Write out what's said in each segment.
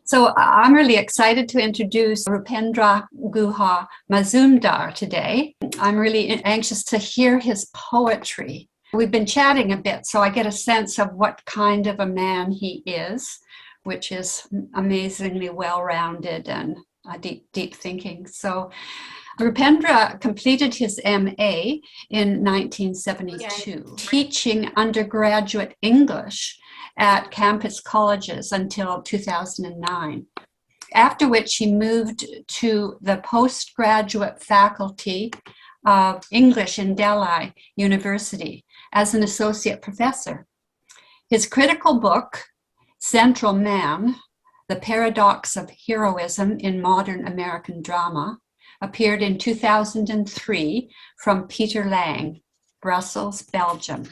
So I'm really excited to introduce Rupendra Guha-Majumdar today. I'm really anxious to hear his poetry. We've been chatting a bit, so I get a sense of what kind of a man he is, which is amazingly well-rounded and deep thinking. So Rupendra completed his MA in 1972, teaching undergraduate English at campus colleges until 2009, after which he moved to the postgraduate faculty of English in Delhi University as an associate professor. His critical book, Central Man, The Paradox of Heroism in Modern American Drama, appeared in 2003 from Peter Lang, Brussels, Belgium.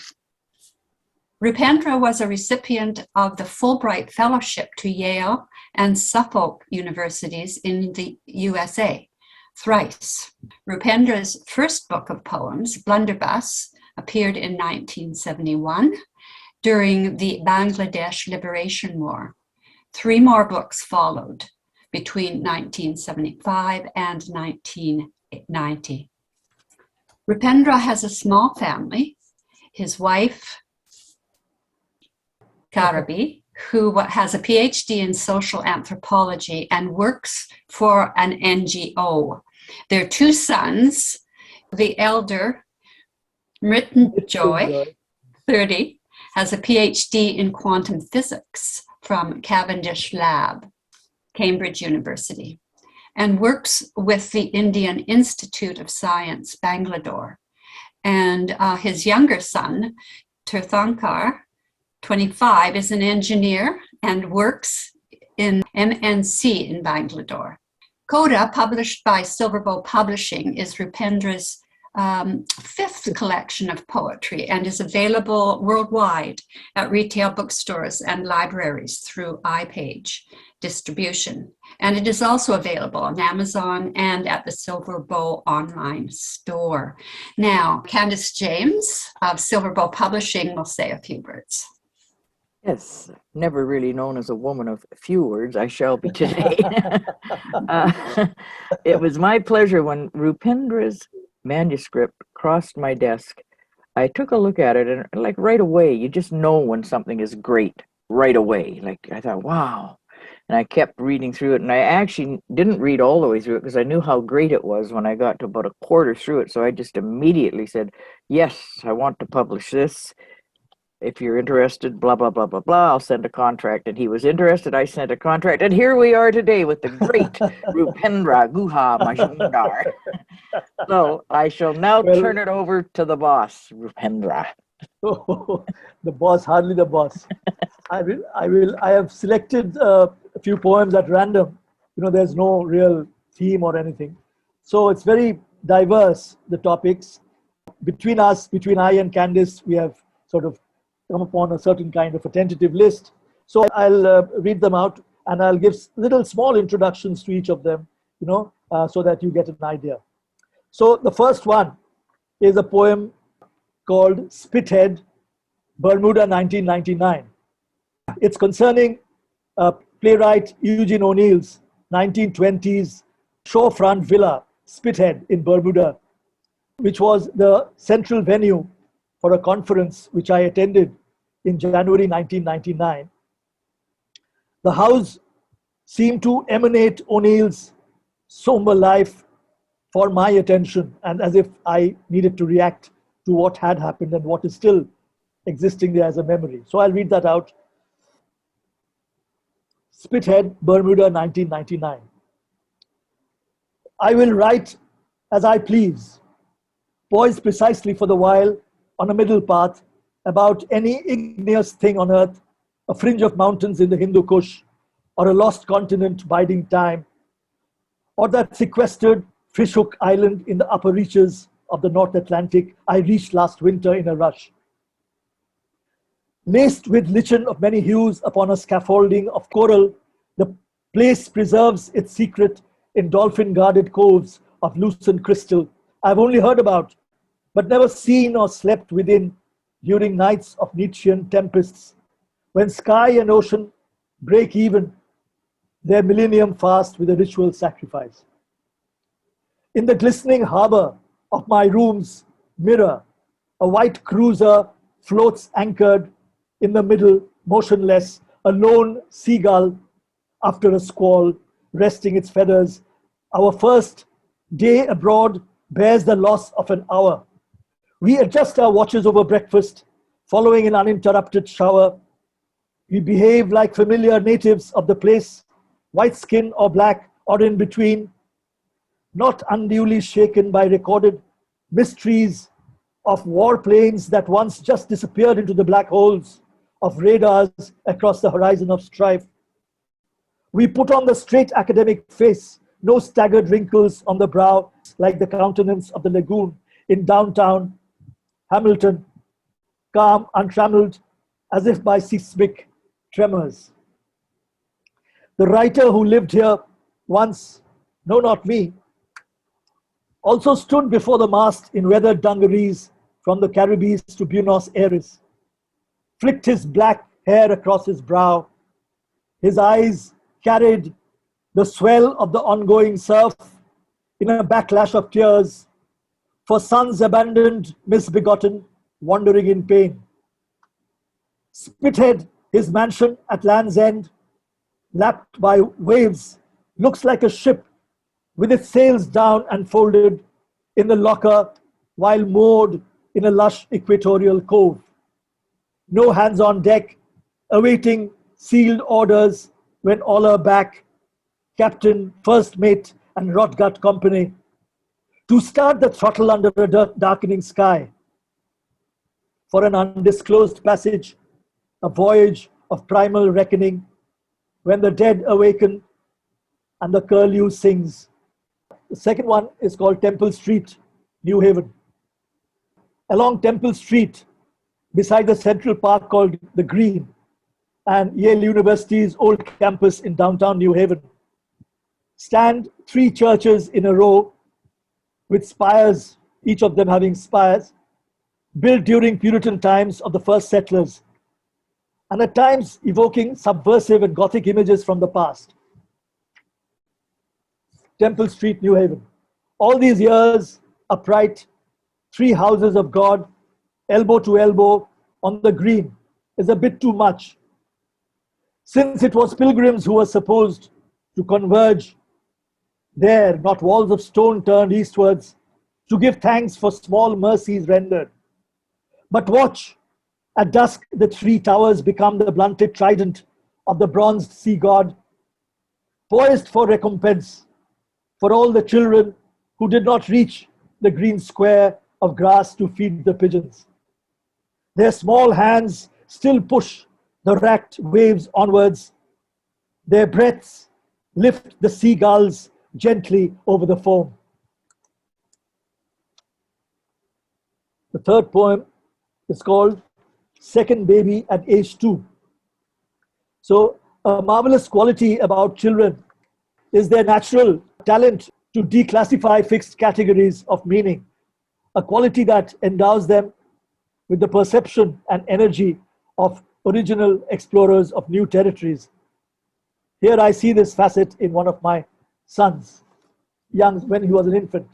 Rupendra was a recipient of the Fulbright Fellowship to Yale and Suffolk universities in the USA, thrice. Rupendra's first book of poems, Blunderbuss, appeared in 1971 during the Bangladesh Liberation War. 3 more books followed between 1975 and 1990. Rupendra has a small family. His wife, Karabi, who has a PhD in social anthropology and works for an NGO. Their 2 sons, the elder, Mrityunjoy, 30, has a PhD in quantum physics from Cavendish Lab, Cambridge University, and works with the Indian Institute of Science, Bangalore. And his younger son, Tirthankar, 25, is an engineer and works in MNC in Bangalore. CODA, published by Silverbow Publishing, is Rupendra's 5th collection of poetry and is available worldwide at retail bookstores and libraries through iPage distribution. And it is also available on Amazon and at the Silverbow online store. Now, Candice James of Silverbow Publishing will say a few words. Yes, never really known as a woman of few words. I shall be today. It was my pleasure when Rupendra's manuscript crossed my desk. I took a look at it and like right away, you just know when something is great right away. Like I thought, wow. And I kept reading through it, and I actually didn't read all the way through it because I knew how great it was when I got to about a quarter through it. So I just immediately said, yes, I want to publish this. If you're interested, blah, blah, blah, blah, blah, I'll send a contract. And he was interested. I sent a contract. And here we are today with the great Rupendra Guha-Majumdar. So I shall now turn it over to the boss, Rupendra. Oh, the boss, hardly the boss. I have selected a few poems at random. You know, there's no real theme or anything. So it's very diverse, the topics. Between us, between I and Candice, we have sort of come upon a certain kind of a tentative list. So I'll read them out, and I'll give little small introductions to each of them, you know, so that you get an idea. So the first one is a poem called Spithead, Bermuda, 1999. It's concerning playwright Eugene O'Neill's 1920s shorefront villa, Spithead in Bermuda, which was the central venue for a conference which I attended in January 1999. The house seemed to emanate O'Neill's somber life for my attention, and as if I needed to react to what had happened and what is still existing there as a memory. So I'll read that out. Spithead, Bermuda, 1999. I will write as I please, poised precisely for the while on a middle path about any igneous thing on earth, a fringe of mountains in the Hindu Kush, or a lost continent biding time, or that sequestered fishhook island in the upper reaches of the North Atlantic I reached last winter in a rush. Laced with lichen of many hues upon a scaffolding of coral, the place preserves its secret in dolphin-guarded coves of lucent crystal I've only heard about, but never seen or slept within during nights of Nietzschean tempests, when sky and ocean break even their millennium fast with a ritual sacrifice. In the glistening harbor of my room's mirror, a white cruiser floats anchored in the middle, motionless, a lone seagull after a squall, resting its feathers. Our first day abroad bears the loss of an hour. We adjust our watches over breakfast, following an uninterrupted shower. We behave like familiar natives of the place, white skin or black or in between, not unduly shaken by recorded mysteries of warplanes that once just disappeared into the black holes of radars across the horizon of strife. We put on the straight academic face, no staggered wrinkles on the brow like the countenance of the lagoon in downtown Hamilton, calm, untrammeled, as if by seismic tremors. The writer who lived here once, no, not me, also stood before the mast in weathered dungarees from the Caribbees to Buenos Aires, flicked his black hair across his brow. His eyes carried the swell of the ongoing surf in a backlash of tears for sons abandoned, misbegotten, wandering in pain. Spithead, his mansion at Land's End, lapped by waves, looks like a ship with its sails down and folded in the locker while moored in a lush equatorial cove. No hands on deck, awaiting sealed orders when all are back, captain, first mate, and rotgut company, to start the throttle under a darkening sky for an undisclosed passage, a voyage of primal reckoning, when the dead awaken and the curlew sings. The second one is called Temple Street, New Haven. Along Temple Street, beside the Central Park called the Green, and Yale University's old campus in downtown New Haven, stand three churches in a row with spires, each of them having spires, built during Puritan times of the first settlers, and at times evoking subversive and Gothic images from the past. Temple Street, New Haven. All these years, upright, three houses of God, elbow to elbow on the green, is a bit too much. Since it was pilgrims who were supposed to converge there, not walls of stone turned eastwards, to give thanks for small mercies rendered. But watch, at dusk the three towers become the blunted trident of the bronzed sea god, poised for recompense for all the children who did not reach the green square of grass to feed the pigeons. Their small hands still push the racked waves onwards. Their breaths lift the seagulls gently over the foam. The third poem is called Second Baby at Age 2. So, a marvelous quality about children is their natural talent to declassify fixed categories of meaning, a quality that endows them with the perception and energy of original explorers of new territories. Here I see this facet in one of my sons, young when he was an infant.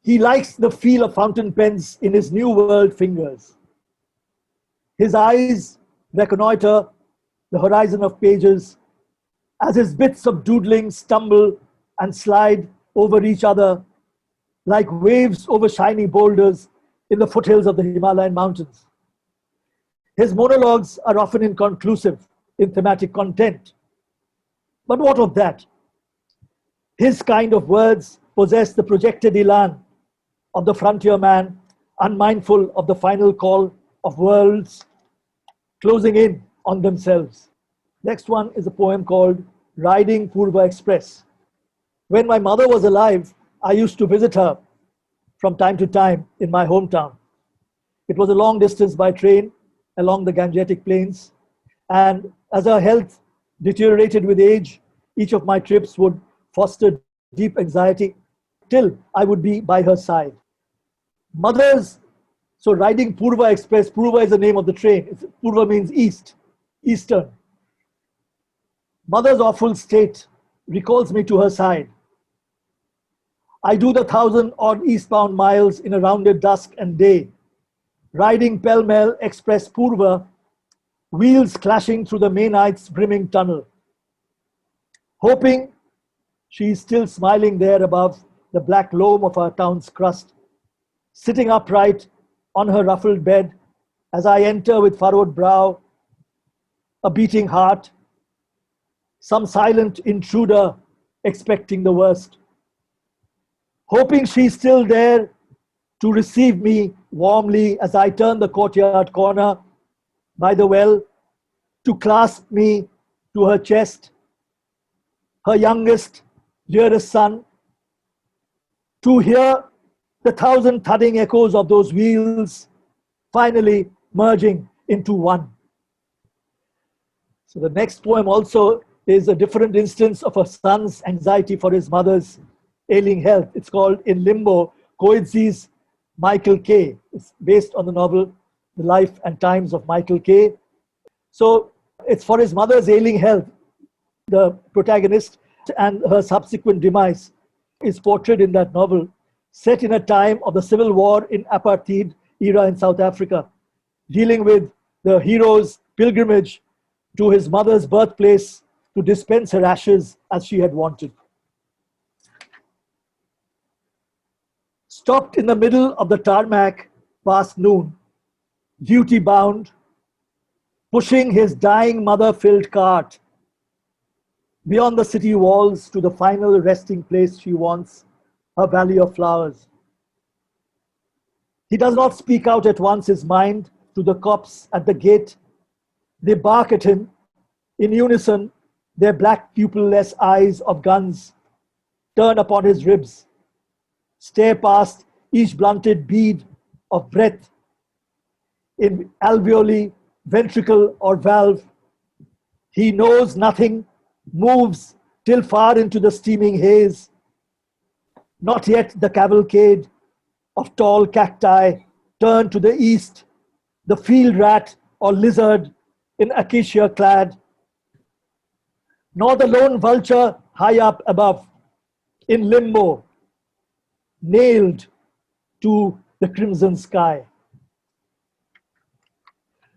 He likes the feel of fountain pens in his new world fingers. His eyes reconnoiter the horizon of pages as his bits of doodling stumble and slide over each other like waves over shiny boulders in the foothills of the Himalayan mountains. His monologues are often inconclusive in thematic content. But what of that? His kind of words possess the projected elan of the frontier man, unmindful of the final call of worlds closing in on themselves. Next one is a poem called Riding Purva Express. When my mother was alive, I used to visit her from time to time in my hometown. It was a long distance by train along the Gangetic Plains, and as her health deteriorated with age, each of my trips would foster deep anxiety till I would be by her side. Mothers, so riding Purva Express, Purva is the name of the train. Purva means east, eastern. Mother's awful state recalls me to her side. I do the 1,000-odd eastbound miles in a rounded dusk and day, riding pell-mell Express Purva, wheels clashing through the Maynight's brimming tunnel, hoping she is still smiling there above the black loam of our town's crust, sitting upright on her ruffled bed as I enter with furrowed brow, a beating heart, some silent intruder expecting the worst, hoping she's still there to receive me warmly as I turn the courtyard corner by the well, to clasp me to her chest, her youngest, dearest son, to hear the 1,000 thudding echoes of those wheels finally merging into one. So the next poem also is a different instance of a son's anxiety for his mother's ailing health. It's called In Limbo, Coetzee's Michael K. It's based on the novel The Life and Times of Michael K. So it's for his mother's ailing health. The protagonist and her subsequent demise is portrayed in that novel, set in a time of the civil war in apartheid era in South Africa, dealing with the hero's pilgrimage to his mother's birthplace to dispense her ashes as she had wanted. Stopped in the middle of the tarmac past noon, duty bound, pushing his dying mother-filled cart beyond the city walls to the final resting place she wants, her valley of flowers. He does not speak out at once his mind to the cops at the gate. They bark at him in unison, their black pupil-less eyes of guns turn upon his ribs, stare past each blunted bead of breath in alveoli, ventricle, or valve. He knows nothing, moves till far into the steaming haze. Not yet the cavalcade of tall cacti turn to the east, the field rat or lizard in acacia clad, nor the lone vulture high up above, in limbo, nailed to the crimson sky.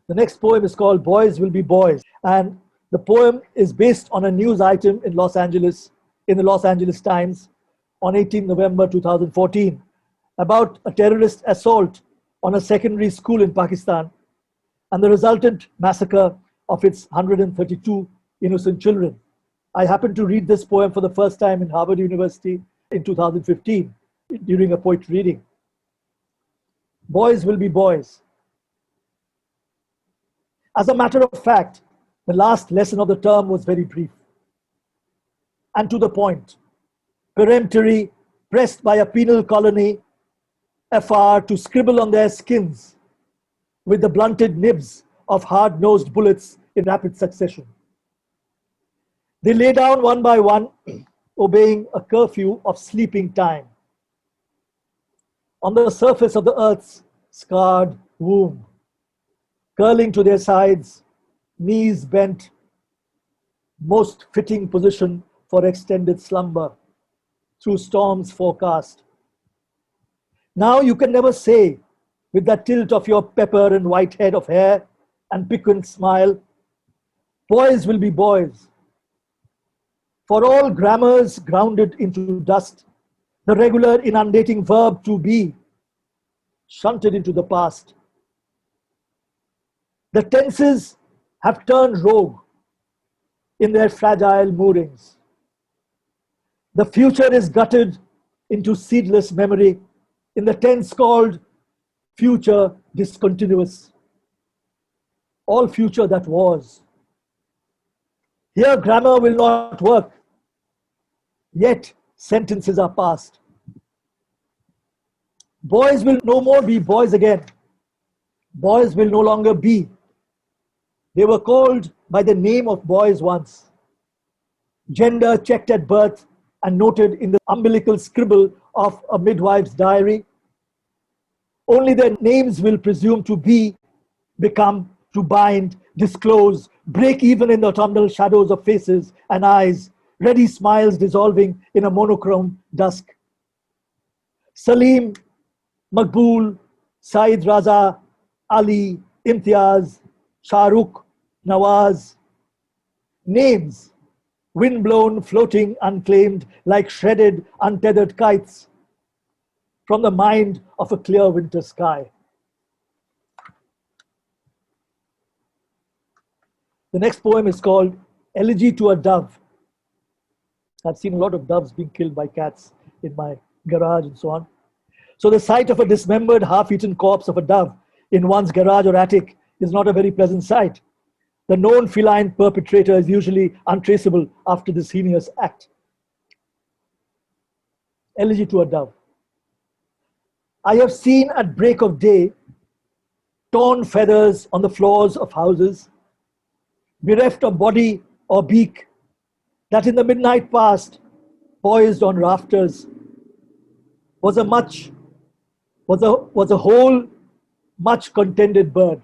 The next poem is called Boys Will Be Boys, and the poem is based on a news item in Los Angeles, in the Los Angeles Times on 18 November 2014 about a terrorist assault on a secondary school in Pakistan and the resultant massacre of its 132 innocent children. I happened to read this poem for the first time in Harvard University in 2015 during a poetry reading. Boys will be boys. As a matter of fact, the last lesson of the term was very brief and to the point, peremptory, pressed by a penal colony afar to scribble on their skins with the blunted nibs of hard-nosed bullets in rapid succession. They lay down one by one, obeying a curfew of sleeping time. On the surface of the earth's scarred womb, curling to their sides, knees bent, most fitting position for extended slumber through storms forecast. Now you can never say, with that tilt of your pepper and white head of hair and piquant smile, boys will be boys. For all grammars grounded into dust, the regular inundating verb to be, shunted into the past. The tenses have turned rogue in their fragile moorings. The future is gutted into seedless memory in the tense called future discontinuous. All future that was. Here grammar will not work, yet sentences are past. Boys will no more be boys again. Boys will no longer be. They were called by the name of boys once. Gender checked at birth and noted in the umbilical scribble of a midwife's diary. Only their names will presume to be, become, to bind, disclose, break even in the autumnal shadows of faces and eyes, ready smiles dissolving in a monochrome dusk. Salim, Maqbool, Saeed Raza, Ali, Imtiaz, Shahrukh, Nawaz. Names, wind-blown, floating, unclaimed, like shredded, untethered kites from the mind of a clear winter sky. The next poem is called Elegy to a Dove. I've seen a lot of doves being killed by cats in my garage and so on. So the sight of a dismembered, half-eaten corpse of a dove in one's garage or attic is not a very pleasant sight. The known feline perpetrator is usually untraceable after this heinous act. Elegy to a Dove. I have seen at break of day torn feathers on the floors of houses, bereft of body or beak, that in the midnight past, poised on rafters, was a whole, much contended bird.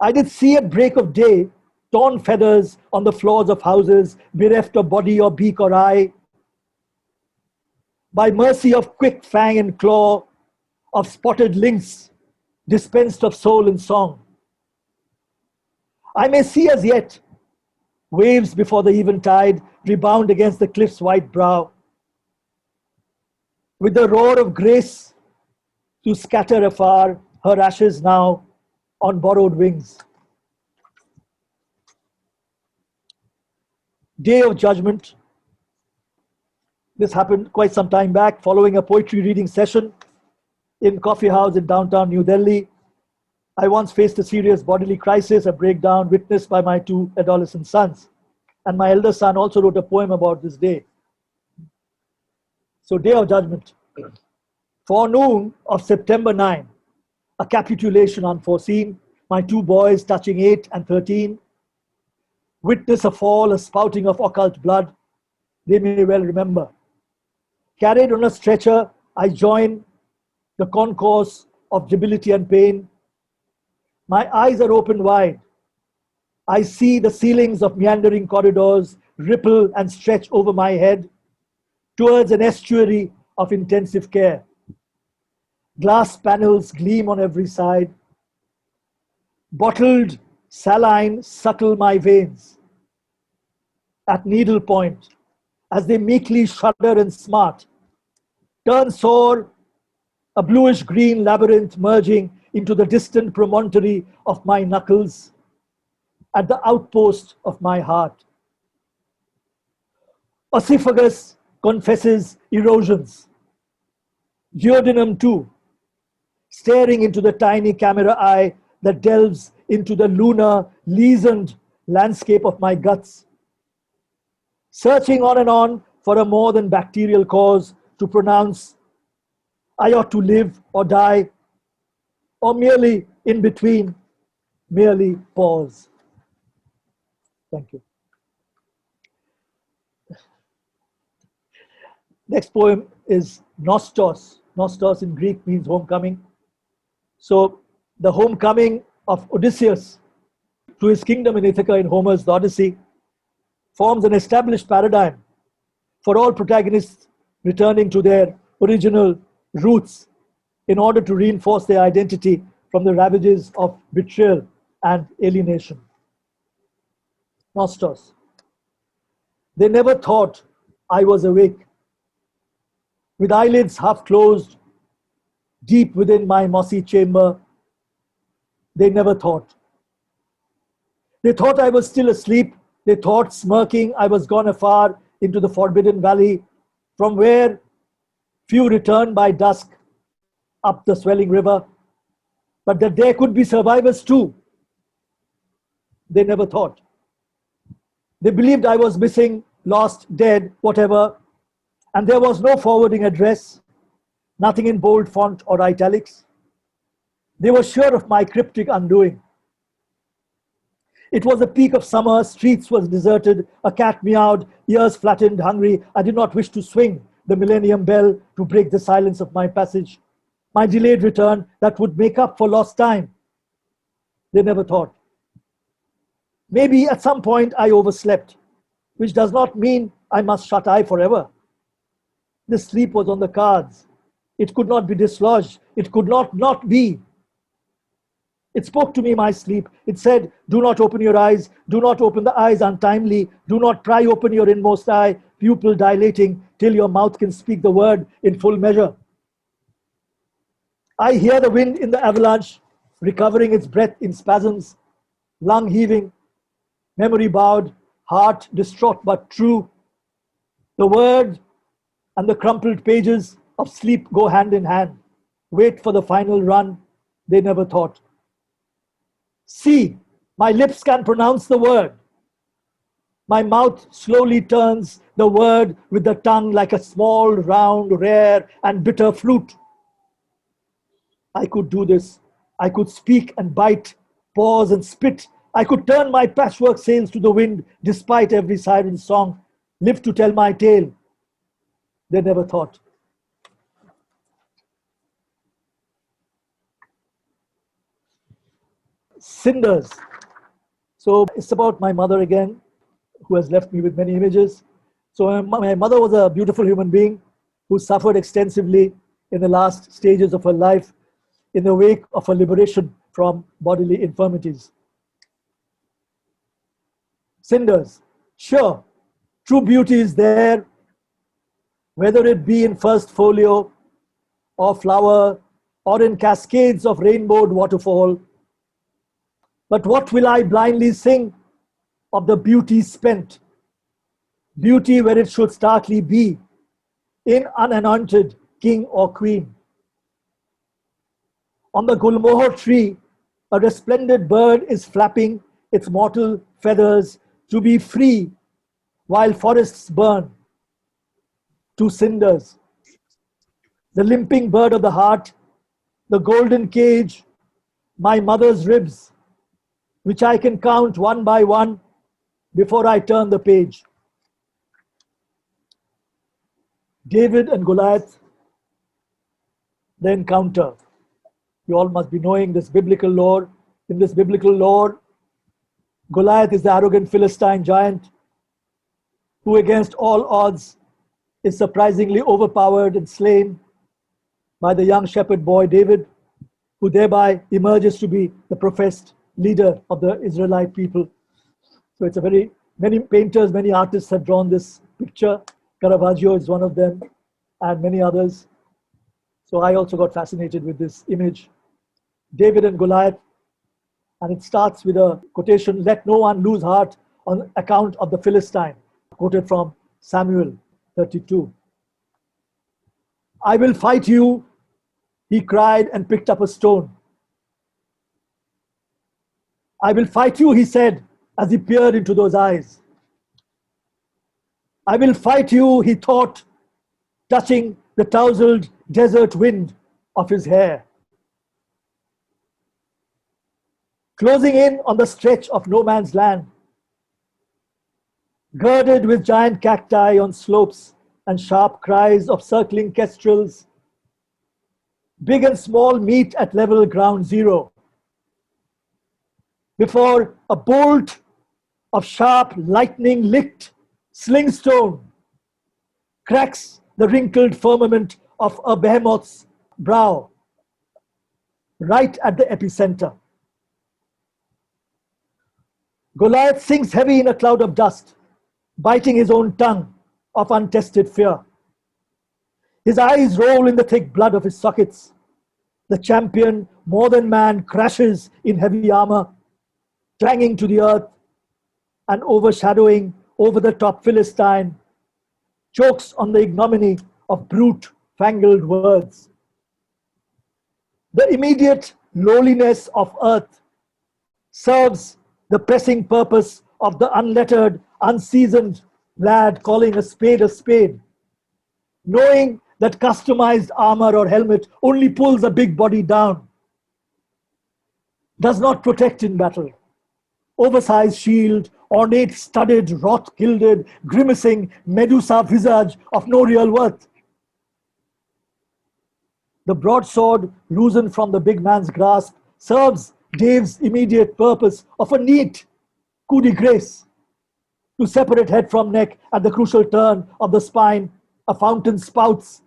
I did see at break of day torn feathers on the floors of houses, bereft of body or beak or eye, by mercy of quick fang and claw, of spotted lynx, dispensed of soul and song. I may see as yet waves before the eventide rebound against the cliff's white brow, with the roar of grace to scatter afar her ashes now on borrowed wings. Day of Judgment. This happened quite some time back following a poetry reading session in coffee house in downtown New Delhi. I once faced a serious bodily crisis, a breakdown witnessed by my two adolescent sons. And my elder son also wrote a poem about this day. So, Day of Judgment. Forenoon of September 9, a capitulation unforeseen, my two boys touching 8 and 13, witness a fall, a spouting of occult blood, they may well remember. Carried on a stretcher, I join the concourse of debility and pain. My eyes are open wide. I see the ceilings of meandering corridors ripple and stretch over my head towards an estuary of intensive care. Glass panels gleam on every side. Bottled saline suckle my veins at needle point as they meekly shudder and smart, turn sore, a bluish-green labyrinth merging into the distant promontory of my knuckles at the outpost of my heart. Oesophagus confesses erosions. Duodenum too, staring into the tiny camera eye that delves into the lunar, lesioned landscape of my guts. Searching on and on for a more than bacterial cause to pronounce I ought to live or die, or merely in between, merely pause. Thank you. Next poem is Nostos. Nostos in Greek means homecoming. So the homecoming of Odysseus to his kingdom in Ithaca in Homer's The Odyssey forms an established paradigm for all protagonists returning to their original roots in order to reinforce their identity from the ravages of betrayal and alienation. Nostos. They never thought I was awake. With eyelids half closed, deep within my mossy chamber, they never thought. They thought I was still asleep. They thought, smirking, I was gone afar into the forbidden valley, from where few return by dusk up the swelling river, but that there could be survivors too. They never thought. They believed I was missing, lost, dead, whatever, and there was no forwarding address, nothing in bold font or italics. They were sure of my cryptic undoing. It was the peak of summer, streets was deserted, a cat meowed, ears flattened, hungry. I did not wish to swing the millennium bell to break the silence of my passage. My delayed return that would make up for lost time. they never thought. Maybe at some point I overslept, which does not mean I must shut eye forever. This sleep was on the cards. It could not be dislodged. It could not be. It spoke to me, my sleep. It said, do not open your eyes. Do not open the eyes untimely. Do not pry open your inmost eye, pupil dilating, till your mouth can speak the word in full measure. I hear the wind in the avalanche, recovering its breath in spasms, lung heaving, memory bowed, heart distraught but true. The word and the crumpled pages of sleep go hand in hand. Wait for the final run, they never thought. See, my lips can pronounce the word. My mouth slowly turns the word with the tongue like a small, round, rare, and bitter flute. I could do this. I could speak and bite, pause and spit. I could turn my patchwork sails to the wind despite every siren song, live to tell my tale. They never thought. Cinders. So it's about my mother again, who has left me with many images. So my mother was a beautiful human being who suffered extensively in the last stages of her life in the wake of her liberation from bodily infirmities. Cinders. Sure, true beauty is there, whether it be in first folio or flower or in cascades of rainbowed waterfall. But what will I blindly sing of the beauty spent? Beauty where it should starkly be, in unanointed king or queen. On the Gulmohar tree, a resplendent bird is flapping its mortal feathers to be free while forests burn to cinders. The limping bird of the heart, the golden cage, my mother's ribs, which I can count one by one before I turn the page. David and Goliath, the encounter. You all must be knowing this biblical lore. In this biblical lore, Goliath is the arrogant Philistine giant who, against all odds, is surprisingly overpowered and slain by the young shepherd boy David, who thereby emerges to be the professed leader of the Israelite people. So it's many painters, many artists have drawn this picture. Caravaggio is one of them, and many others. So I also got fascinated with this image. David and Goliath, and it starts with a quotation, let no one lose heart on account of the Philistine, quoted from Samuel 32. I will fight you, he cried and picked up a stone. I will fight you, he said, as he peered into those eyes. I will fight you, he thought, touching the tousled desert wind of his hair. Closing in on the stretch of no man's land, girded with giant cacti on slopes and sharp cries of circling kestrels, big and small meet at level ground zero. Before a bolt of sharp lightning licked slingstone cracks the wrinkled firmament of a behemoth's brow, right at the epicenter. Goliath sinks heavy in a cloud of dust, biting his own tongue of untested fear. His eyes roll in the thick blood of his sockets. The champion, more than man, crashes in heavy armor, clanging to the earth and overshadowing over the top Philistine, chokes on the ignominy of brute, fangled words. The immediate lowliness of earth serves the pressing purpose of the unlettered, unseasoned lad calling a spade, knowing that customized armor or helmet only pulls a big body down, does not protect in battle. Oversized shield, ornate studded, wrought gilded, grimacing Medusa visage of no real worth. The broadsword, loosened from the big man's grasp, serves Dave's immediate purpose of a neat coup de grace to separate head from neck at the crucial turn of the spine, a fountain spouts,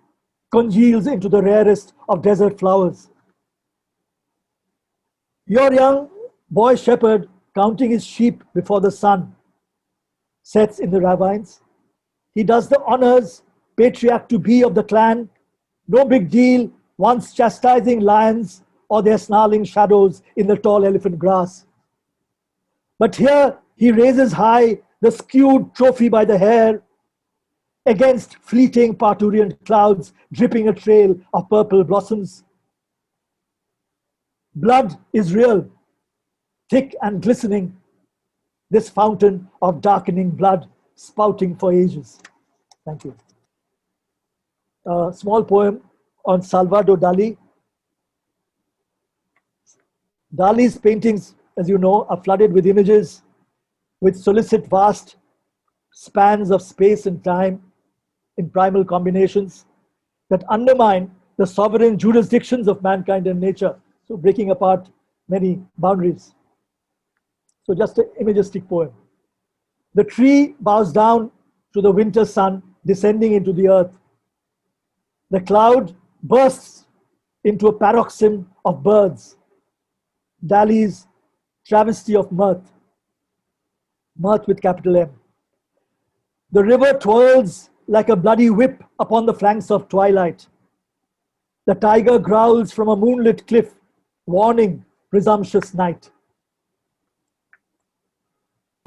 congeals into the rarest of desert flowers. Your young boy shepherd, counting his sheep before the sun sets in the ravines. He does the honors, patriarch to be of the clan. No big deal, once chastising lions or their snarling shadows in the tall elephant grass. But here he raises high the skewed trophy by the hair against fleeting parturient clouds dripping a trail of purple blossoms. Blood is real, thick and glistening, this fountain of darkening blood spouting for ages. Thank you. A small poem on Salvador Dali. Dali's paintings, as you know, are flooded with images which solicit vast spans of space and time in primal combinations that undermine the sovereign jurisdictions of mankind and nature, so breaking apart many boundaries. So just an imagistic poem. The tree bows down to the winter sun descending into the earth. The cloud bursts into a paroxysm of birds. Dali's travesty of mirth, mirth with capital M. The river twirls like a bloody whip upon the flanks of twilight. The tiger growls from a moonlit cliff, warning presumptuous night.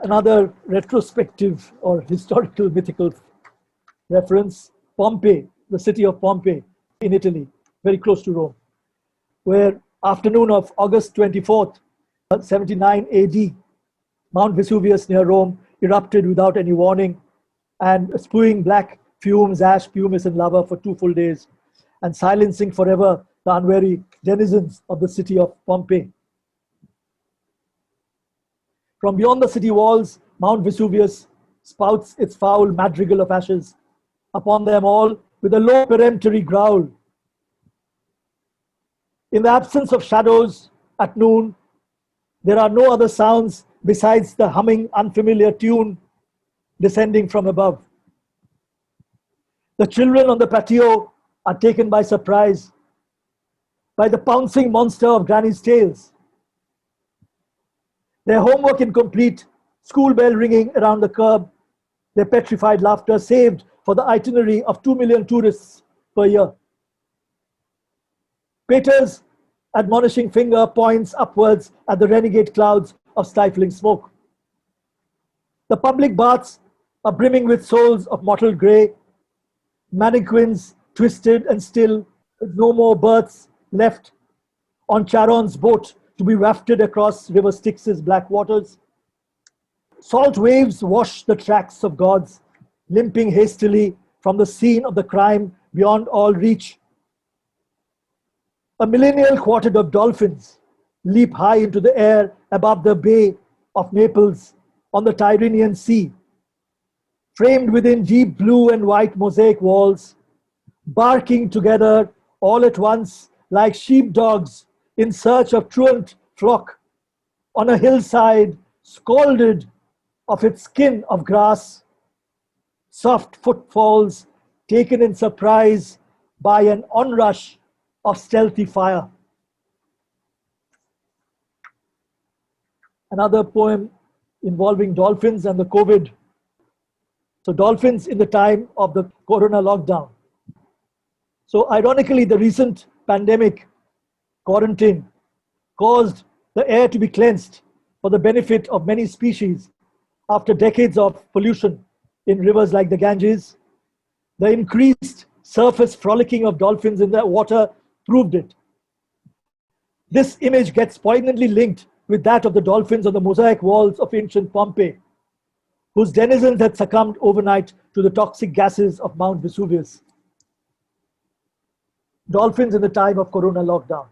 Another retrospective or historical mythical reference, Pompeii, the city of Pompeii in Italy, very close to Rome, where afternoon of August 24th, 79 AD, Mount Vesuvius near Rome erupted without any warning and spewing black fumes, ash, pumice, and lava for 2 full days, and silencing forever the unwary denizens of the city of Pompeii. From beyond the city walls, Mount Vesuvius spouts its foul madrigal of ashes upon them all with a low peremptory growl. In the absence of shadows at noon, there are no other sounds besides the humming unfamiliar tune descending from above. The children on the patio are taken by surprise by the pouncing monster of Granny's tales. Their homework incomplete, school bell ringing around the curb, their petrified laughter saved for the itinerary of 2 million tourists per year. Peter's admonishing finger points upwards at the renegade clouds of stifling smoke. The public baths are brimming with souls of mottled grey, mannequins twisted and still, with no more berths left on Charon's boat to be wafted across River Styx's black waters. Salt waves wash the tracks of gods, limping hastily from the scene of the crime beyond all reach. A millennial quartet of dolphins leap high into the air above the Bay of Naples on the Tyrrhenian Sea, framed within deep blue and white mosaic walls, barking together all at once like sheepdogs in search of truant flock on a hillside scalded of its skin of grass, soft footfalls taken in surprise by an onrush of stealthy fire. Another poem involving dolphins and the COVID. So dolphins in the time of the Corona lockdown. So ironically, the recent pandemic quarantine caused the air to be cleansed for the benefit of many species after decades of pollution in rivers like the Ganges. The increased surface frolicking of dolphins in the water proved it. This image gets poignantly linked with that of the dolphins on the mosaic walls of ancient Pompeii, whose denizens had succumbed overnight to the toxic gases of Mount Vesuvius. Dolphins in the time of Corona lockdown.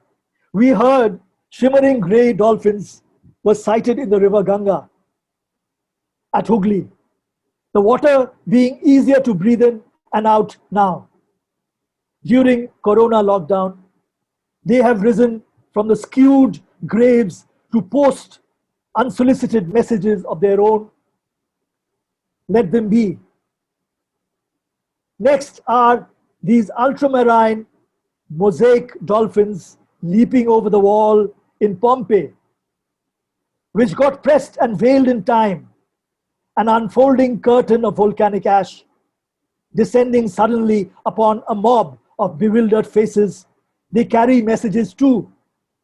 We heard shimmering grey dolphins were sighted in the river Ganga at Hooghly, the water being easier to breathe in and out now. During Corona lockdown, they have risen from the skewed graves to post unsolicited messages of their own. Let them be. Next are these ultramarine mosaic dolphins leaping over the wall in Pompeii, which got pressed and veiled in time, an unfolding curtain of volcanic ash, descending suddenly upon a mob of bewildered faces. They carry messages too,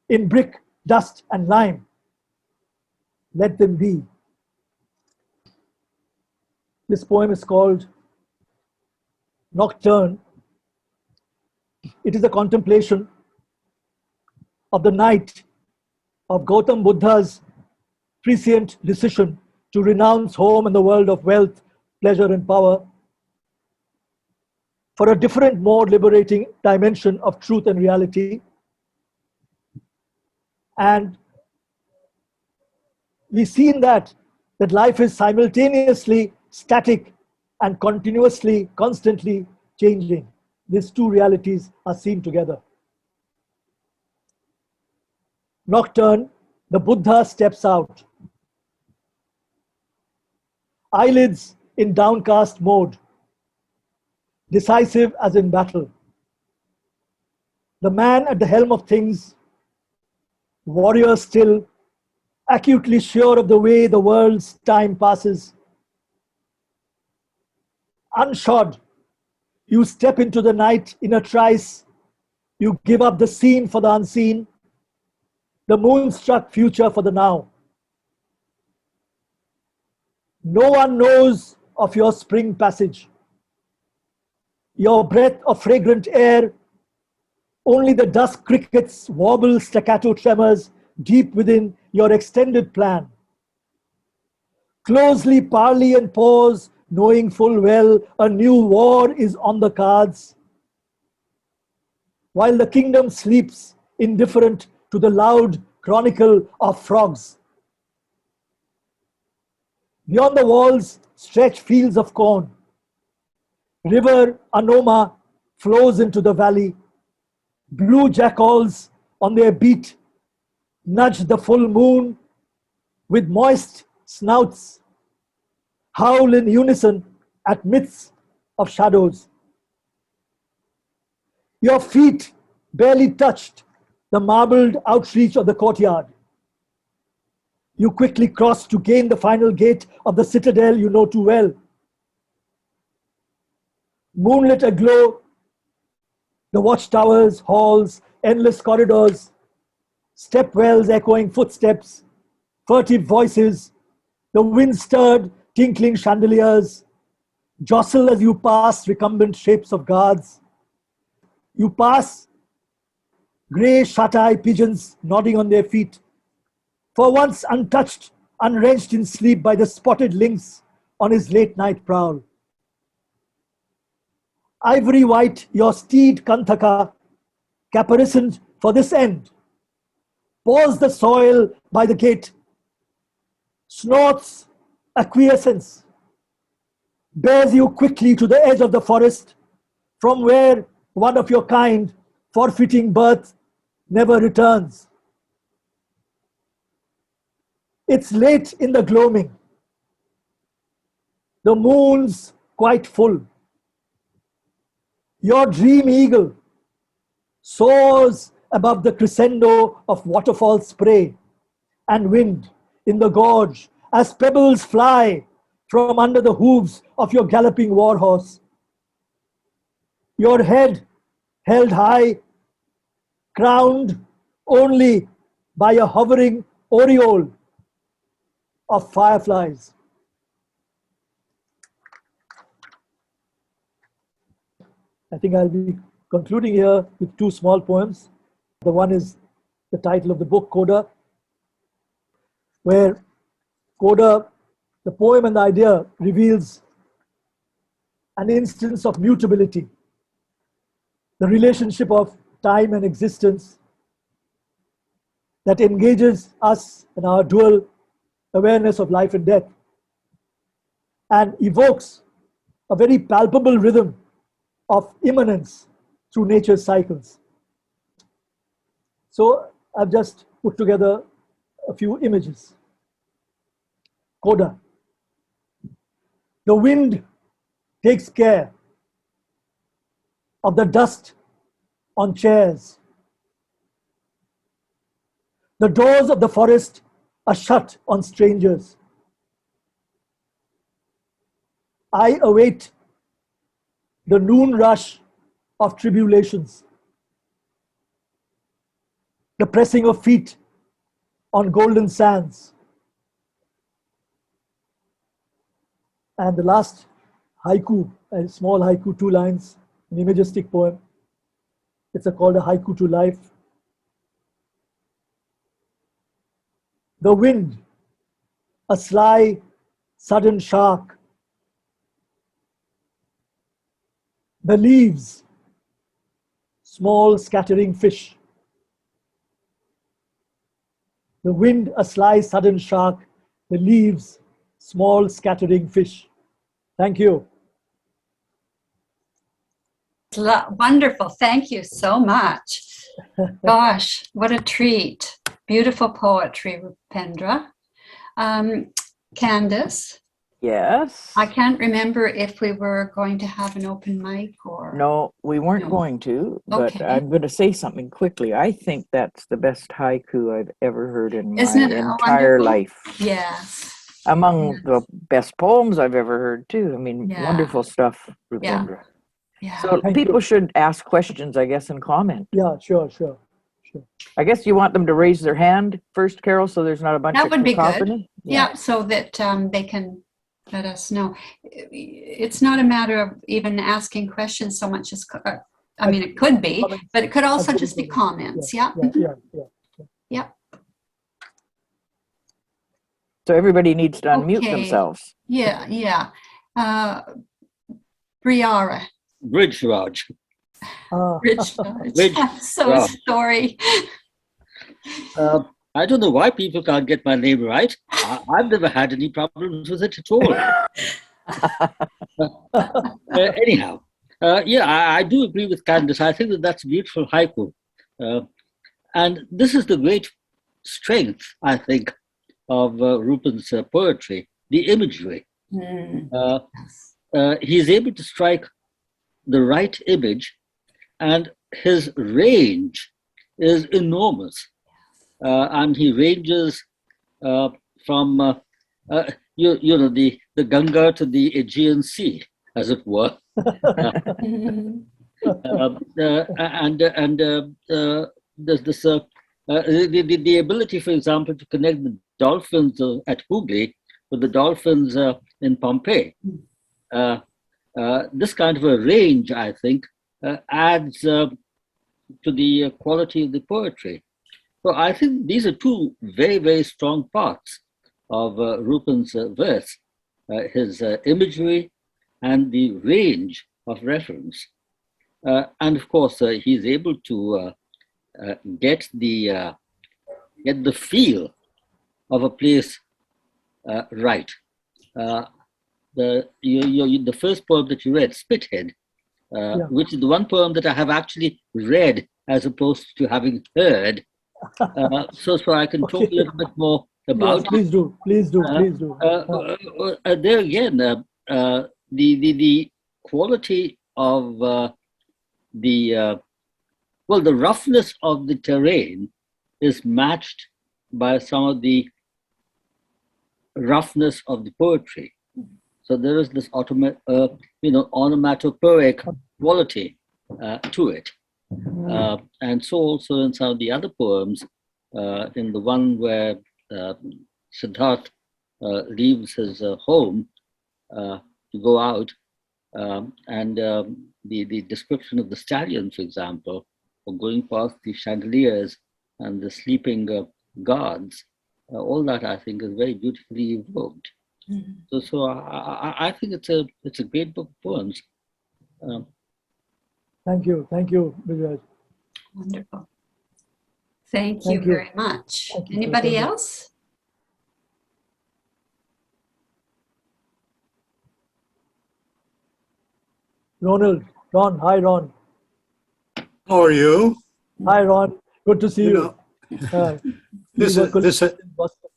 in brick, dust, and lime. Let them be. This poem is called Nocturne. It is a contemplation of the night of Gautam Buddha's prescient decision to renounce home and the world of wealth, pleasure, and power for a different, more liberating dimension of truth and reality. And we see in that life is simultaneously static and continuously, constantly changing. These two realities are seen together. Nocturne, the Buddha steps out. Eyelids in downcast mode, decisive as in battle. The man at the helm of things, warrior still, acutely sure of the way the world's time passes. Unshod, you step into the night in a trice. You give up the seen for the unseen, the moonstruck future for the now. No one knows of your spring passage, your breath of fragrant air. Only the dusk crickets wobble staccato tremors deep within your extended plan. Closely parley and pause, knowing full well a new war is on the cards. While the kingdom sleeps, indifferent to the loud chronicle of frogs. Beyond the walls stretch fields of corn. River Anoma flows into the valley. Blue jackals on their beat nudge the full moon with moist snouts, howl in unison at midst of shadows. Your feet barely touched the marbled outreach of the courtyard. You quickly cross to gain the final gate of the citadel you know too well. Moonlit aglow, the watchtowers, halls, endless corridors, stepwells echoing footsteps, furtive voices, the wind-stirred, tinkling chandeliers, jostle as you pass recumbent shapes of guards. You pass grey shut-eye pigeons nodding on their feet, for once untouched, unwrenched in sleep by the spotted lynx on his late-night prowl. Ivory white, your steed Kantaka, caparisoned for this end, paws the soil by the gate, snorts acquiescence, bears you quickly to the edge of the forest, from where one of your kind, forfeiting birth, never returns. It's late in the gloaming. The moon's quite full. Your dream eagle soars above the crescendo of waterfall spray and wind in the gorge as pebbles fly from under the hooves of your galloping warhorse. Your head held high, crowned only by a hovering aureole of fireflies. I think I'll be concluding here with two small poems. The one is the title of the book, CODA, where CODA, the poem and the idea, reveals an instance of mutability, the relationship of time and existence that engages us in our dual awareness of life and death and evokes a very palpable rhythm of immanence through nature's cycles. So I've just put together a few images. CODA. The wind takes care of the dust on chairs. The doors of the forest are shut on strangers. I await the noon rush of tribulations, the pressing of feet on golden sands. And the last haiku, a small haiku, 2 lines, an imagistic poem. It's called a haiku to life. The wind, a sly, sudden shark. The leaves, small scattering fish. The wind, a sly, sudden shark. The leaves, small scattering fish. Thank you. Wonderful. Thank you so much. Gosh, what a treat. Beautiful poetry, Rupendra. Candace? Yes. I can't remember if we were going to have an open mic or... No, we weren't going to, but Okay. I'm going to say something quickly. I think that's the best haiku I've ever heard in my Isn't it entire wonderful? life. Yes. Among the best poems I've ever heard, too. I mean, Yeah. wonderful stuff, Yeah. Rupendra. Yeah. So Thank people you. should ask questions, I guess, and comment. Yeah, sure. I guess you want them to raise their hand first, Carol, so there's not a bunch That of would be good. cacophony? Yeah, so that they can let us know. It's not a matter of even asking questions so much as, I mean, it could be, Comments. but it could also Absolutely. just be comments. Yeah. Yeah. So everybody needs to unmute Okay. themselves. Yeah. Briara. Bridge Raj. Rich. Rich. I'm so Yeah. sorry. I don't know why people can't get my name right. I've never had any problems with it at all. Anyhow, I do agree with Candace. I think that's a beautiful haiku. And this is the great strength, I think, of Rupen's poetry, the imagery. He's able to strike the right image, and his range is enormous. And he ranges from the Ganga to the Aegean Sea, as it were. There's this the ability, for example, to connect the dolphins at Hooghly with the dolphins in Pompeii. This kind of a range, I think, adds to the quality of the poetry. So I think these are two very, very strong parts of Rupen's verse, his imagery and the range of reference. And of course, he's able to get the feel of a place right. The first poem that you read, Spithead, which is the one poem that I have actually read as opposed to having heard. So I can talk a little bit more about Yes, please do. there again, the quality of the roughness of the terrain is matched by some of the roughness of the poetry. So there is this onomatopoeic quality to it. And so also in some of the other poems, in the one where Siddharth leaves his home to go out, and the description of the stallion, for example, or going past the chandeliers and the sleeping guards, all that I think is very beautifully evoked. So I think it's a great book of poems. Thank you, Vijay. Wonderful. Thank you very much. Anybody else? Ron, hi Ron. How are you? Hi Ron, good to see you. This Boston.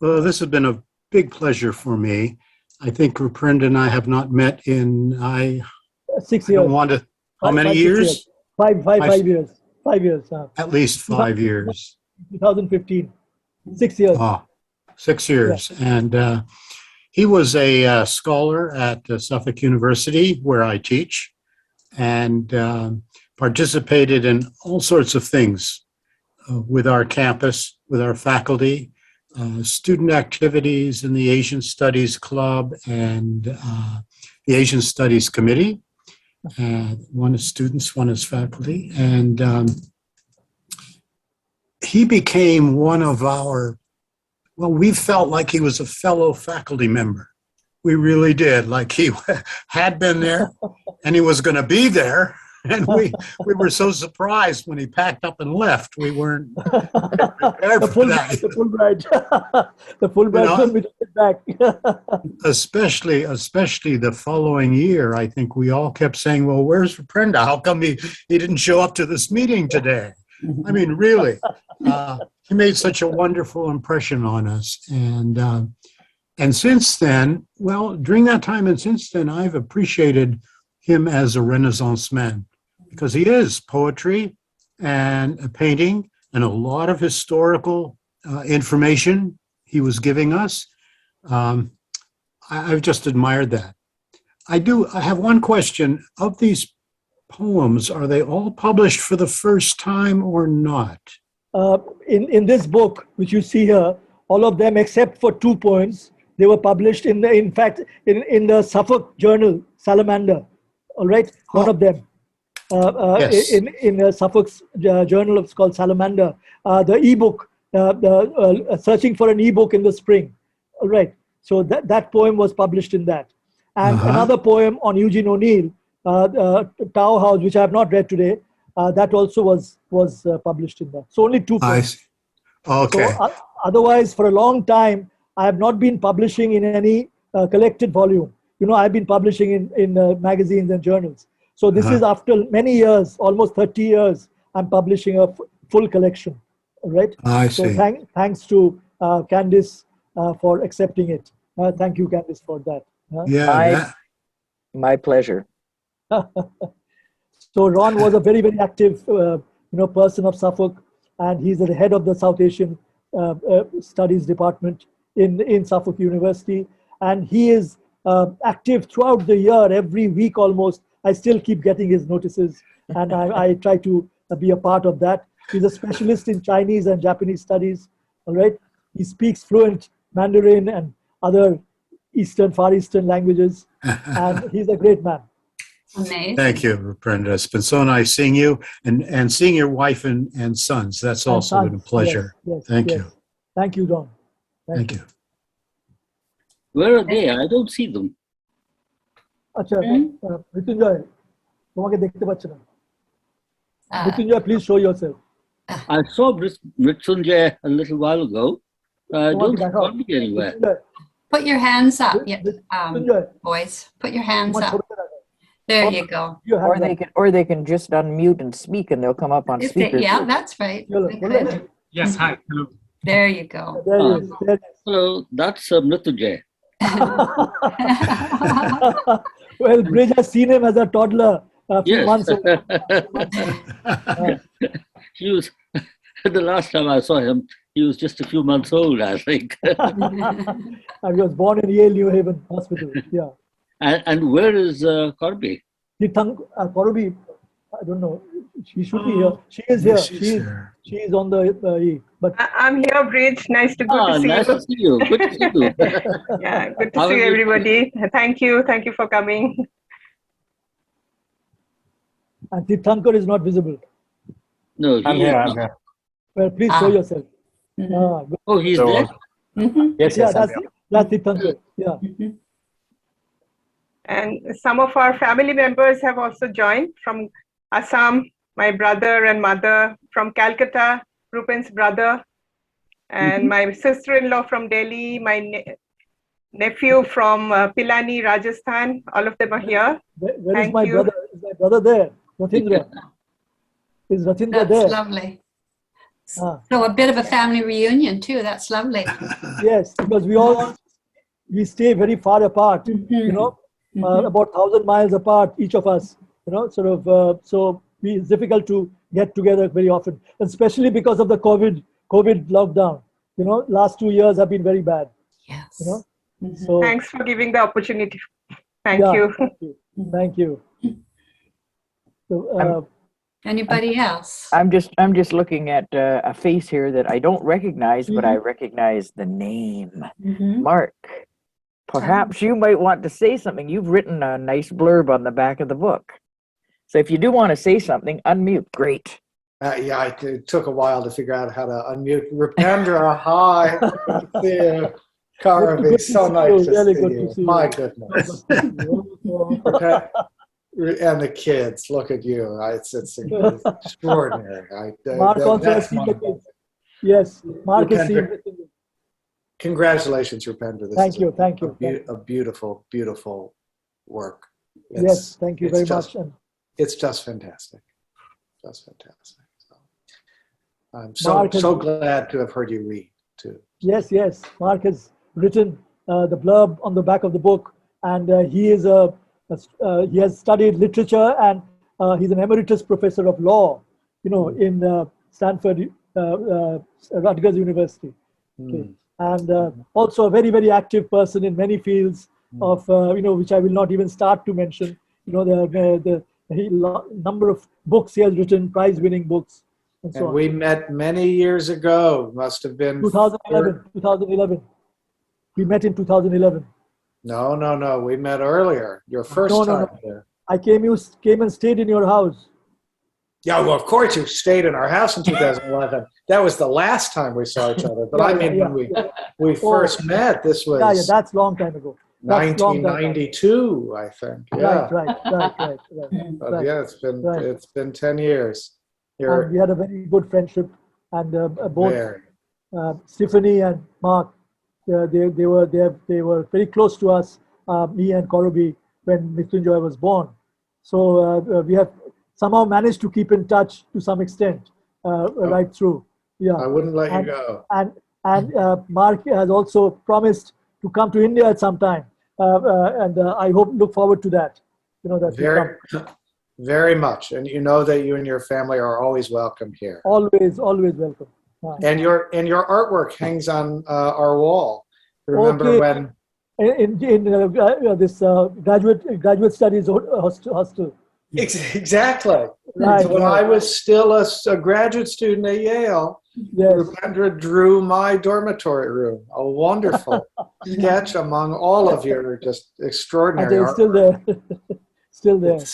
Well, this has been a big pleasure for me. I think Rupendra and I have not met in, 6 I years. don't want to, how Five- many 5 6 years? Five years. 5 years. At least 5 years. 2015. 6 years. Oh, 6 years. And he was a scholar at Suffolk University, where I teach, and participated in all sorts of things with our campus, with our faculty, student activities in the Asian Studies Club and the Asian Studies Committee. One is students, one is faculty. And he became one of our, well, we felt like he was a fellow faculty member. We really did, like he had been there and he was going to be there. And we were so surprised when he packed up and left. We weren't prepared for that. The Fulbright. The Fulbright when we took it back. Especially the following year, I think we all kept saying, well, where's Rupendra? How come he didn't show up to this meeting today? I mean, really, he made such a wonderful impression on us. And since then, well, during that time and since then, I've appreciated him as a Renaissance man, because he is poetry and a painting and a lot of historical information he was giving us. I've just admired that. I have one question. Of these poems, are they all published for the first time or not? In this book, which you see here, all of them except for 2 poems, they were published in the Suffolk journal, Salamander. All right, one of them. Yes. In Suffolk's journal, it's called Salamander. The ebook, searching for an ebook in the spring. All right, so that poem was published in that. And another poem on Eugene O'Neill, Tower House, which I have not read today, that also was published in that. So only 2 poems. Okay. So otherwise, for a long time, I have not been publishing in any collected volume. You know, I've been publishing in magazines and journals. So this is after many years, almost 30 years, I'm publishing a full collection, right? I see. So thanks to Candice for accepting it. Thank you, Candice, for that. Yeah. My pleasure. So Ron was a very, very active, person of Suffolk, and he's the head of the South Asian Studies Department in Suffolk University, and he is active throughout the year, every week almost. I still keep getting his notices, and I try to be a part of that. He's a specialist in Chinese and Japanese studies, all right? He speaks fluent Mandarin and other Far Eastern languages, and he's a great man. Amazing. Thank you, Rupendra. It's been so nice seeing you and seeing your wife and sons. That's also been a pleasure. Yes, Thank yes. you. Thank you, Don. Thank you. Where are they? I don't see them. আচ্ছা মৃত্যুঞ্জয় তোমাকে দেখতে পাচ্ছি না Mrityunjay please show yourself I saw Mritsunjay a little while ago. I don't see anywhere. Put your hands up, Mৃত্যুঞ্জয় boys. Put your hands তোমার up. ছবিটা দেখো There you go. Or they can just unmute and speak, and they'll come up on speaker. Yeah, that's right. They could. Yes, hi. Hello. There you go. There it is. Hello, that's Mritunjay. Well, Bridge has seen him as a toddler a few Yes. months ago. He was, the last time I saw him, he was just a few months old, I think. And he was born in Yale New Haven Hospital. Yeah. And where is Corby? Korobi, I don't know. She should be here. She is here. She is on the but I'm here, Bridge. Nice to see nice you. to see you. Good to see you. Yeah, good to see everybody. Thank you for coming. and Tirthankar is not visible. No, I'm here. I'm here. Well, please show yourself. Good. Oh, he's So, there? Yes, Yeah, yes, I'm here. that's Tirthankar. Yeah. And some of our family members have also joined from Assam, my brother and mother, from Calcutta, Rupen's brother, and my sister-in-law from Delhi, my nephew from Pilani, Rajasthan. All of them are here. Where is Thank my you. brother? Is my brother there? Rathindra. Is Rathindra That's there? lovely. Ah, So a bit of a family reunion too. That's lovely. yes, because we stay very far apart, you know, about 1,000 miles apart, each of us, you know, sort of, so it's difficult to get together very often, especially because of the COVID lockdown. You know, last 2 years have been very bad, Yes. you know. So Thanks for giving the opportunity. Thank yeah, you. thank you. Thank you. So, Anybody else? I'm just looking at a face here that I don't recognize, but I recognize the name. Mark, perhaps you might want to say something. You've written a nice blurb on the back of the book. So if you do want to say something, unmute. Great. Yeah, it took a while to figure out how to unmute. Rupendra, hi. Good to see you. Karavi, good to so see nice you. to Really see good you. to see My you. goodness. So, Okay. And the kids, look at you. It's extraordinary. Mark also has That's seen my the kids. Yes, Mark has seen. Rupendra, congratulations, Rupendra. This Thank is you, thank you. a beautiful, beautiful work. Yes, thank you very much. And It's just fantastic. Just fantastic. So, I'm Mark has- so glad to have heard you read too. yes, yes, Mark has written the blurb on the back of the book, and he has studied literature, and he's an emeritus professor of law, you know, in Stanford, Rutgers University. Okay. And also a very, very active person in many fields of, you know, which I will not even start to mention. You know, the number of books he has written, prize-winning books, and so And on. we met many years ago. Must have been 2011. We met in 2011. No. We met earlier. Your first No. time there. I came and stayed in your house. Yeah, well, of course you stayed in our house in 2011. That was the last time we saw each other. But I mean, when we first met, this was Yeah, that's long time ago. That's long time ago. 1992, I think. Yeah. Right. But yeah, it's been 10 years. And we had a very good friendship, and both Very. Stephanie and Mark, they were very close to us, me and Korobi, when Mrityunjoy was born. So we have somehow managed to keep in touch to some extent right through. Yeah, I wouldn't let you go. And Mark has also promised to come to India at some time, and I look forward to that. You know that very much, and you know that you and your family are always welcome here. Always welcome. And your artwork hangs on our wall. Remember when in this graduate studies hostel. Exactly. Right, so when I was still a graduate student at Yale, Rupendra drew my dormitory room. A wonderful sketch among all of your just extraordinary art. Still there. Still there. It's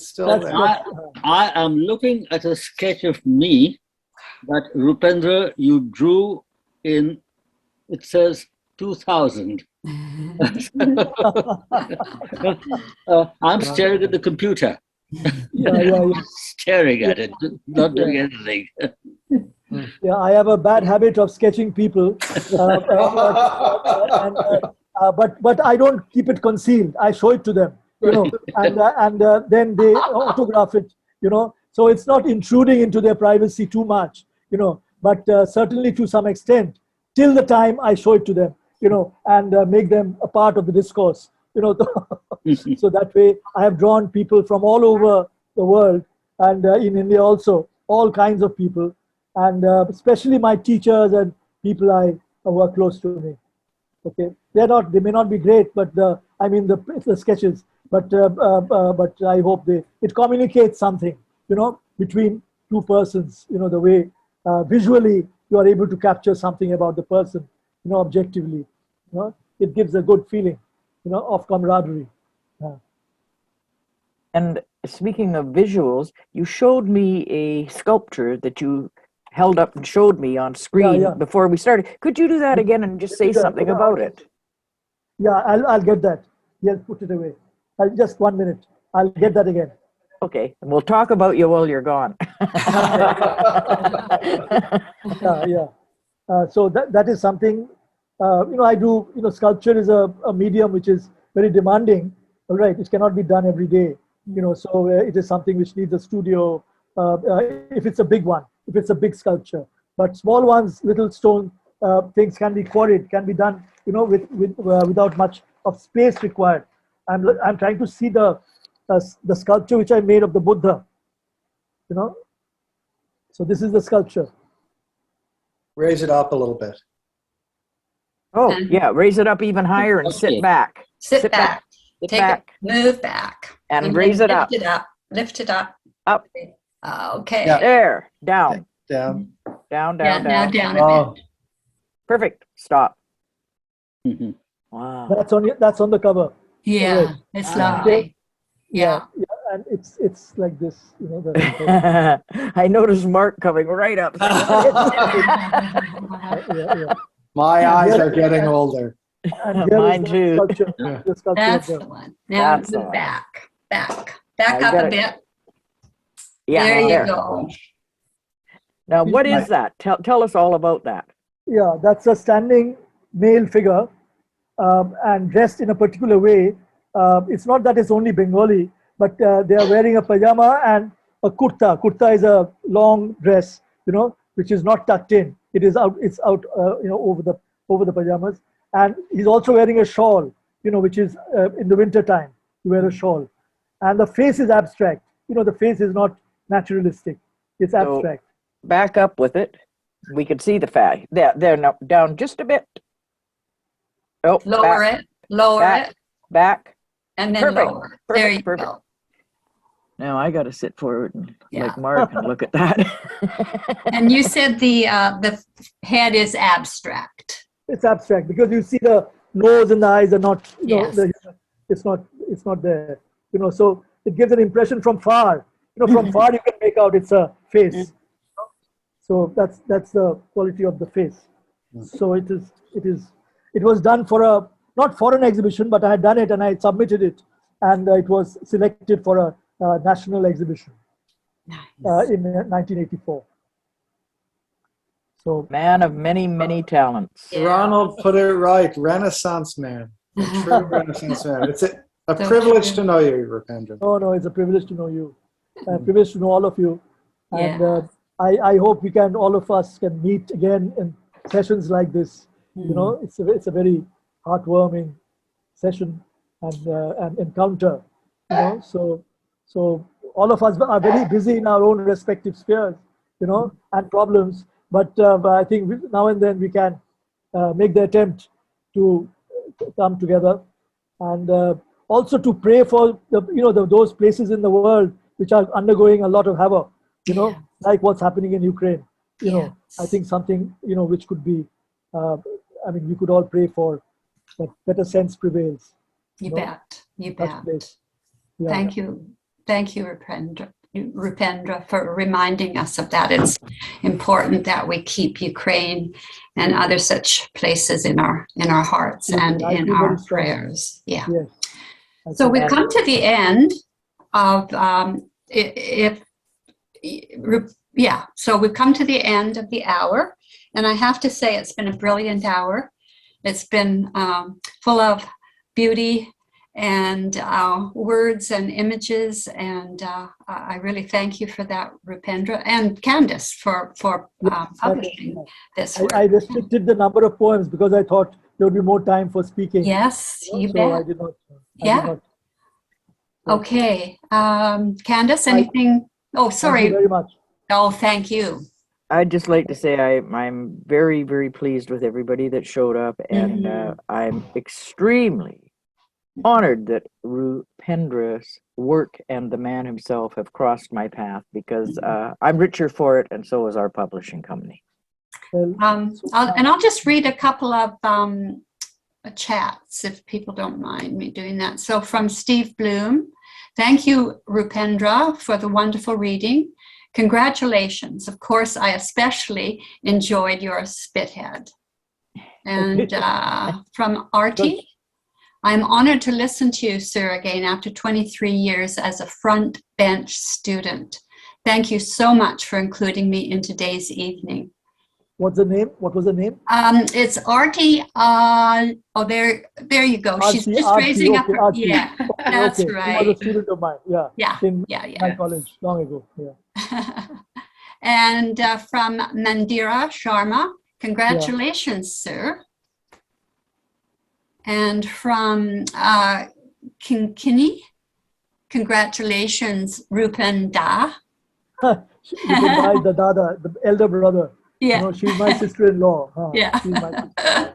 still there. I am looking at a sketch of me that Rupendra you drew in, it says 2000. I'm staring at the computer. Yeah. Staring at it, not doing anything. Yeah, I have a bad habit of sketching people, but I don't keep it concealed. I show it to them, you know, and then they autograph it, you know. So it's not intruding into their privacy too much, you know, but certainly to some extent, till the time I show it to them, you know, and make them a part of the discourse, you know. So that way I have drawn people from all over the world, and in India also, all kinds of people, and especially my teachers and people who are close to me. Okay, they may not be great, but the sketches, but I hope it communicates something, you know, between two persons, you know, the way visually you are able to capture something about the person, you know, objectively, you know, it gives a good feeling, you know, of camaraderie. And speaking of visuals, you showed me a sculpture that you held up and showed me on screen before we started. Could you do that again and just say something about it? Yeah, I'll get that. Yes, put it away. Just 1 minute. I'll get that again. Okay, and we'll talk about you while you're gone. So that is something, you know, I do, you know, sculpture is a medium which is very demanding, all right, it cannot be done every day, you know, so it is something which needs a studio, if it's a big one, if it's a big sculpture, But small ones, little stone things can be quarried, can be done, without much of space required. I'm trying to see the sculpture which I made of the Buddha. So this is the sculpture. Raise it up a little bit. Oh, yeah, raise it up even higher and sit Okay. back. Sit back. Sit Take back. it, move back. And then raise it up. Lift it up. Lift it up. Up. Okay. Yeah. There, down, Down. down, Yeah, down, now down. down a Oh, bit. Perfect. Stop. Mhm. Wow. that's on the cover. Yeah, Right. it's Ah. lovely. Yeah. And it's like this, the I noticed Mark coming right up. yeah. My eyes Yes. are getting older. And here is Mine the too. sculpture. Yeah. The sculpture That's of the the, one. Now That's the move one. back. Back I up got a it. bit. Yeah, There you there. go. Now, what is that? Tell us all about that. yeah, that's a standing male figure, and dressed in a particular way. It's not that it's only Bengali, but they are wearing a pajama and a kurta. Kurta is a long dress, which is not tucked in. It is out. It's out, over the pajamas. And he's also wearing a shawl, which is in the winter time. You wear a shawl, and the face is abstract. The face is not naturalistic. It's So- abstract. Back up with it. We can see the fat. There, no, down just a bit. Oh, Lower back, it. Lower back, it. back. And then Perfect, lower. There you perfect. go. Now I got to sit forward and Yeah. like Mark and look at that. And you said the head is abstract. It's abstract because you see the nose and the eyes are not, Yes. it's not there, so it gives an impression from far. From far you can make out it's a face. So that's the quality of the face. So it was done not for an exhibition, but I had done it and I submitted it, and it was selected for a national exhibition in 1984. So Man of many, many talents. Yeah. Ronald put it right. Renaissance man. A true Renaissance man. It's a So privilege true. to know you, Rupendra. no, it's a privilege to know you. A privilege to know all of you. And Yeah. I hope all of us can meet again in sessions like this. It's a very heartwarming session and encounter. So all of us are very busy in our own respective spheres, and problems. But I think now and then we can make the attempt to come together, and also to pray for those places in the world which are undergoing a lot of havoc, Yeah. like what's happening in Ukraine. Yes. I think something which could be. We could all pray for that better sense prevails. You No? bet. You Touch bet. place. Yeah. Thank you. Thank you, Rupendra, for reminding us of that. It's important that we keep Ukraine and other such places in our hearts and I in feel our very strong. prayers. Yeah. Yes. So we've come to the end of so we've come to the end of the hour, and I have to say it's been a brilliant hour. It's been full of beauty and words and images, and I really thank you for that, Rupendra, and Candice for publishing this work. I restricted the number of poems because I thought there would be more time for speaking. Yes, you so bet. I did not. Yeah. Okay, Candice, anything? Oh, Thank sorry. you very much. Oh, thank you. I'd just like to say I'm very, very pleased with everybody that showed up, and I'm extremely honored that Rupendra's work and the man himself have crossed my path, because I'm richer for it, and so is our publishing company. Well, I'll just read a couple of chats if people don't mind me doing that. So from Steve Bloom, thank you, Rupendra, for the wonderful reading. Congratulations. Of course, I especially enjoyed your Spithead. And from Artie, I'm honored to listen to you, sir, again after 23 years as a front bench student. Thank you so much for including me in today's evening. what's the name? What was the name? It's Artie. There you go. She's just Artie, raising up okay, her. Artie. Yeah, that's He was right. a student of mine. Yeah. Yeah, In yeah. my college long ago. Yeah. And from Mandira Sharma, congratulations, sir. And from Kinkini, congratulations, Rupendra. Rupendra is the dada, the elder brother. Yeah. You know, she's my sister-in-law. Yeah. She's my sister.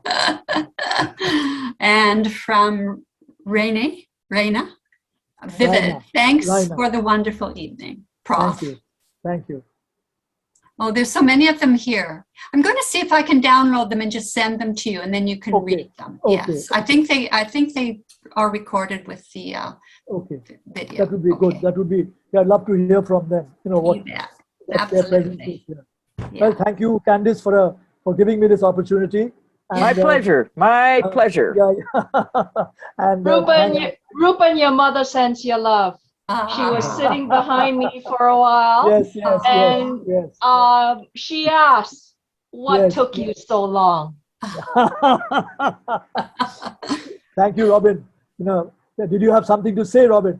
And from Reina, Vivid, Raina. thanks Raina. for the wonderful evening, Prof. Thank you. Thank you. Oh, there's so many of them here. I'm going to see if I can download them and just send them to you, and then you can read them. Okay. Yes, I think they are recorded with the video. That would be good. That would be. Yeah, I'd love to hear from them. You know what their presence is. Yeah. Well, thank you, Candice, for giving me this opportunity. And, My pleasure. My pleasure. Yeah. And Rupen, your mother sends your love. She was sitting behind me for a while. Yes, and yes. She asked, what took you so long? Thank you, Robin. You know, did you have something to say, Robin?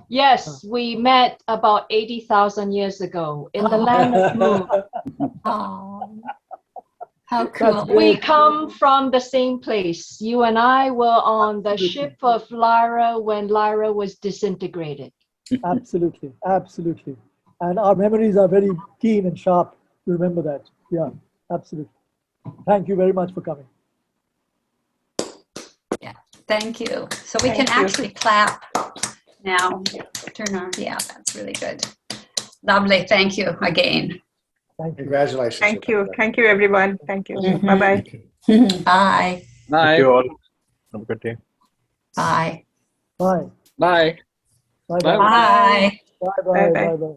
Yes, we met about 80,000 years ago in the land of Moon. Oh, how cool. We come from the same place. You and I were on the ship of Lyra when Lyra was disintegrated. Absolutely. And our memories are very keen and sharp. You remember that. Yeah, absolutely. Thank you very much for coming. Yeah, thank you. So we can actually clap now. Turn on. Yeah, that's really good. Lovely. Thank you again. Thank you. Congratulations. Thank you. Thank you, everyone. Thank you. Bye-bye. Bye. Bye. Thank you all. Have a good day. Bye. Bye. Bye. Bye. Bye. Bye. Bye. Bye. Bye.